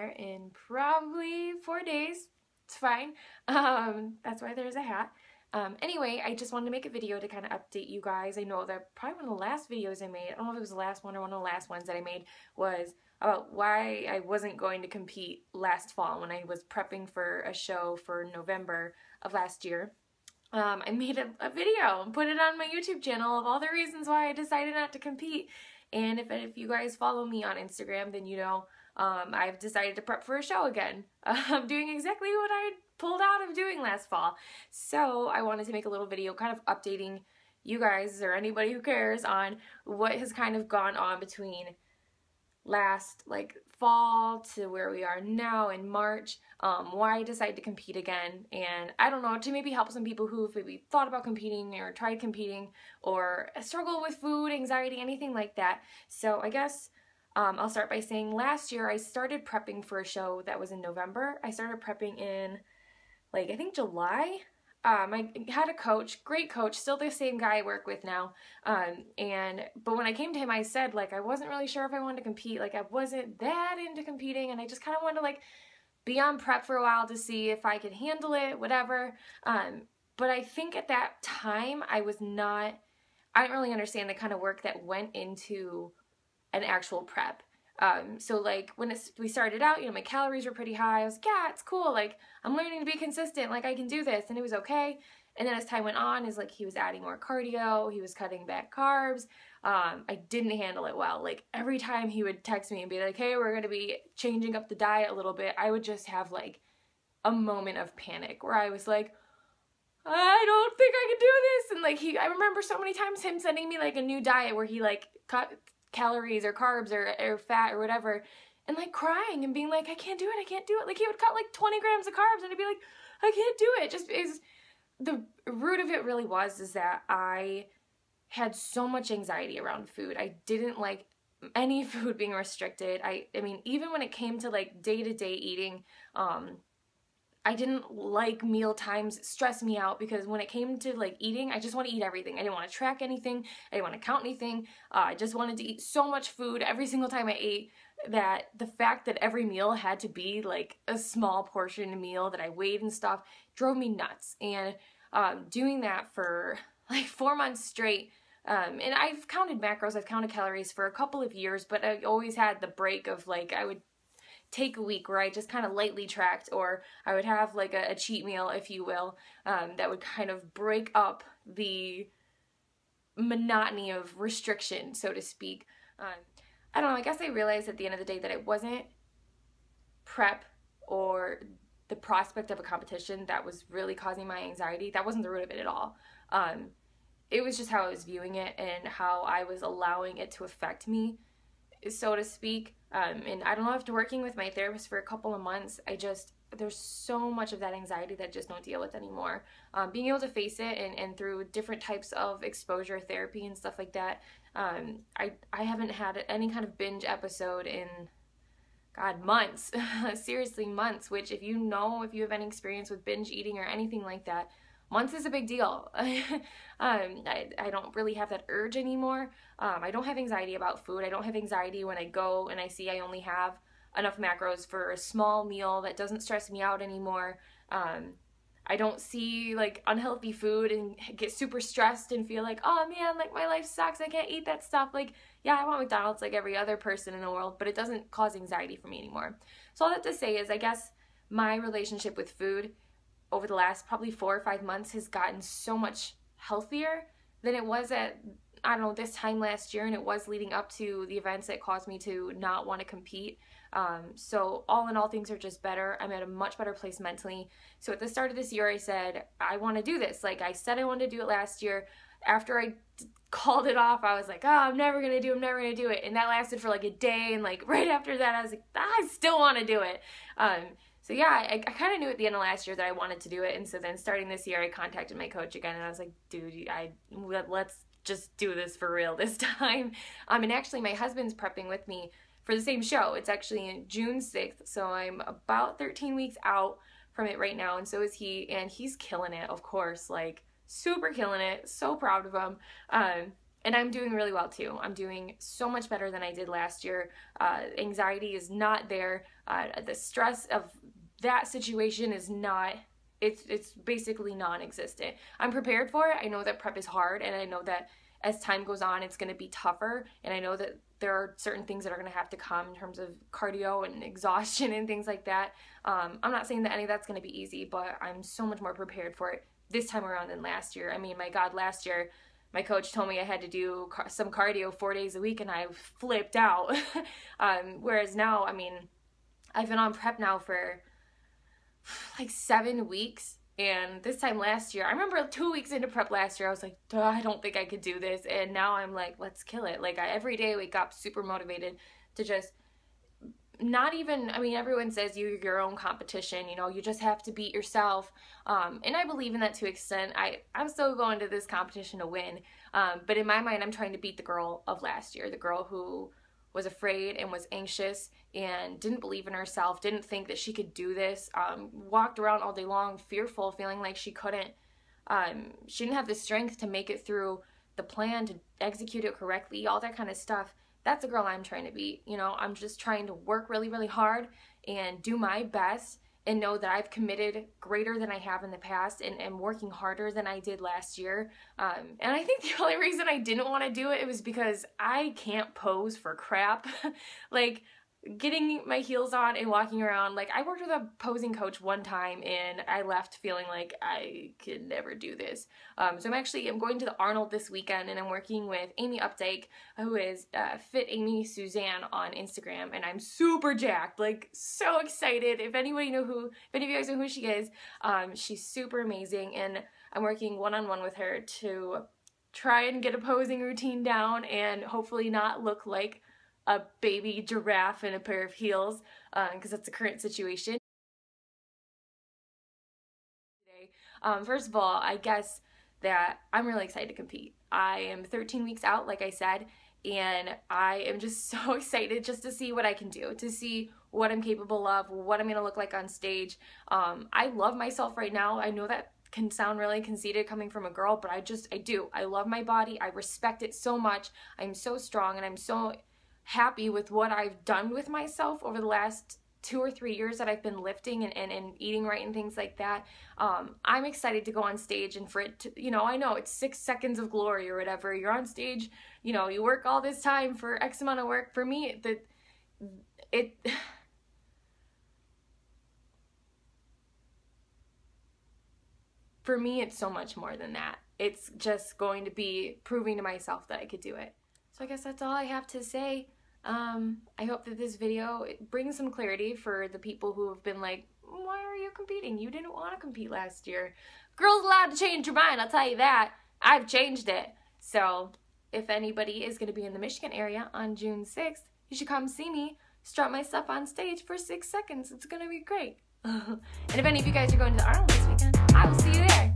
there in probably 4 days. It's fine. That's why there's a hat. Anyway, I just wanted to make a video to kind of update you guys. I know that probably one of the last videos I made, I don't know if it was the last one or one of the last ones that I made, was about why I wasn't going to compete last fall when I was prepping for a show for November of last year. I made a video and put it on my YouTube channel of all the reasons why I decided not to compete. And if you guys follow me on Instagram, then you know I've decided to prep for a show again. I'm doing exactly what I pulled out of doing last fall. So I wanted to make a little video kind of updating you guys or anybody who cares on what has kind of gone on between last fall to where we are now in March, why I decided to compete again, and I don't know, to maybe help some people who maybe thought about competing or tried competing or struggle with food, anxiety, anything like that. So I guess I'll start by saying last year I started prepping for a show that was in November. I started prepping in I think July. I had a coach, great coach, still the same guy I work with now, but when I came to him I said I wasn't really sure if I wanted to compete, I wasn't that into competing, and I just kind of wanted to be on prep for a while to see if I could handle it, whatever, but I think at that time I didn't really understand the kind of work that went into an actual prep. So when we started out, my calories were pretty high. I was like, yeah, it's cool. I'm learning to be consistent. I can do this, and it was okay. And then as time went on, he was adding more cardio. He was cutting back carbs. I didn't handle it well. Every time he would text me and be like, hey, we're going to be changing up the diet a little bit, I would just have a moment of panic where I was like, I don't think I can do this. And I remember so many times him sending me a new diet where he cut calories or carbs or fat or whatever, and crying and being like, I can't do it, I can't do it. He would cut 20 grams of carbs and I'd be like, I can't do it. Just is the root of it really is that I had so much anxiety around food. I didn't like any food being restricted. I mean, even when it came to day-to-day eating, I didn't like meal times stress me out, because when it came to eating, I just want to eat everything. I didn't want to track anything. I didn't want to count anything. I just wanted to eat so much food every single time I ate that the fact that every meal had to be a small portion meal that I weighed and stuff drove me nuts. And doing that for 4 months straight, and I've counted macros, I've counted calories for a couple of years, but I always had the break of I would take a week where I just kind of lightly tracked, or I would have a cheat meal, if you will, that would kind of break up the monotony of restriction, so to speak. I don't know, I guess I realized at the end of the day that it wasn't prep or the prospect of a competition that was really causing my anxiety. That wasn't the root of it at all. It was just how I was viewing it and how I was allowing it to affect me, so to speak. And I don't know, after working with my therapist for a couple of months, there's so much of that anxiety that I just don't deal with anymore. Being able to face it and through different types of exposure therapy and stuff like that, I haven't had any kind of binge episode in, God, months. Seriously, months, which if you have any experience with binge eating or anything like that, months is a big deal. I don't really have that urge anymore. I don't have anxiety about food. I don't have anxiety when I go and I see I only have enough macros for a small meal. That doesn't stress me out anymore. I don't see unhealthy food and get super stressed and feel oh man, my life sucks, I can't eat that stuff. Yeah, I want McDonald's like every other person in the world, but it doesn't cause anxiety for me anymore. So all that to say is, I guess my relationship with food over the last probably 4 or 5 months has gotten so much healthier than it was at, I don't know, this time last year, and it was leading up to the events that caused me to not want to compete. So all in all, things are just better. I'm at a much better place mentally. So at the start of this year, I said, I want to do this. I said I wanted to do it last year. After I called it off, I was like, oh, I'm never going to do it. And that lasted for a day. And right after that, I was like, I still want to do it. So yeah, I kind of knew at the end of last year that I wanted to do it, and so then starting this year, I contacted my coach again, and I was like, dude, let's just do this for real this time. And actually, my husband's prepping with me for the same show. It's actually in June 6th, so I'm about 13 weeks out from it right now, and so is he, and he's killing it, of course, super killing it, so proud of him. And I'm doing really well too. I'm doing so much better than I did last year. Anxiety is not there. The stress of that situation is not, it's basically non-existent. I'm prepared for it. I know that prep is hard, and I know that as time goes on, it's going to be tougher, and I know that there are certain things that are going to have to come in terms of cardio and exhaustion and things like that. I'm not saying that any of that's going to be easy, but I'm so much more prepared for it this time around than last year. I mean, my God, last year, my coach told me I had to do some cardio 4 days a week, and I flipped out. Whereas now, I mean, I've been on prep now for like 7 weeks. And this time last year, I remember 2 weeks into prep last year, I was like, I don't think I could do this. And now I'm like, let's kill it. Like, every day I wake up super motivated to just not even, I mean, everyone says you're your own competition, you know, you just have to beat yourself. And I believe in that to an extent. I'm still going to this competition to win. But in my mind, I'm trying to beat the girl of last year, the girl who was afraid and was anxious and didn't believe in herself, didn't think that she could do this, walked around all day long fearful, feeling like she couldn't, she didn't have the strength to make it through the plan, to execute it correctly, all that kind of stuff. That's the girl I'm trying to beat. You know, I'm just trying to work really, really hard and do my best and know that I've committed greater than I have in the past, and working harder than I did last year. And I think the only reason I didn't want to do it was because I can't pose for crap. Like, getting my heels on and walking around, like, I worked with a posing coach one time and I left feeling like I could never do this. So I'm going to the Arnold this weekend, and I'm working with Amy Updike, who is Fit Amy Suzanne on Instagram, and I'm super jacked, like, so excited. If any of you guys know who she is, she's super amazing, and I'm working one-on-one with her to try and get a posing routine down and hopefully not look like a baby giraffe in a pair of heels, because that's the current situation. First of all, I guess that I'm really excited to compete. I am 13 weeks out, like I said, and I am just so excited just to see what I can do, to see what I'm capable of, what I'm going to look like on stage. I love myself right now. I know that can sound really conceited coming from a girl, but I do. I love my body. I respect it so much. I'm so strong, and I'm so happy with what I've done with myself over the last 2 or 3 years that I've been lifting and eating right and things like that. I'm excited to go on stage and for it to, you know, I know it's 6 seconds of glory or whatever. You're on stage, you know, you work all this time for X amount of work. For me, for me, it's so much more than that. It's just going to be proving to myself that I could do it. So I guess that's all I have to say. I hope that this video brings some clarity for the people who have been like, why are you competing? You didn't want to compete last year. Girls allowed to change your mind, I'll tell you that. I've changed it. So if anybody is going to be in the Michigan area on June 6th, you should come see me strut my stuff on stage for 6 seconds. It's going to be great. And if any of you guys are going to the Arnold this weekend, I will see you there.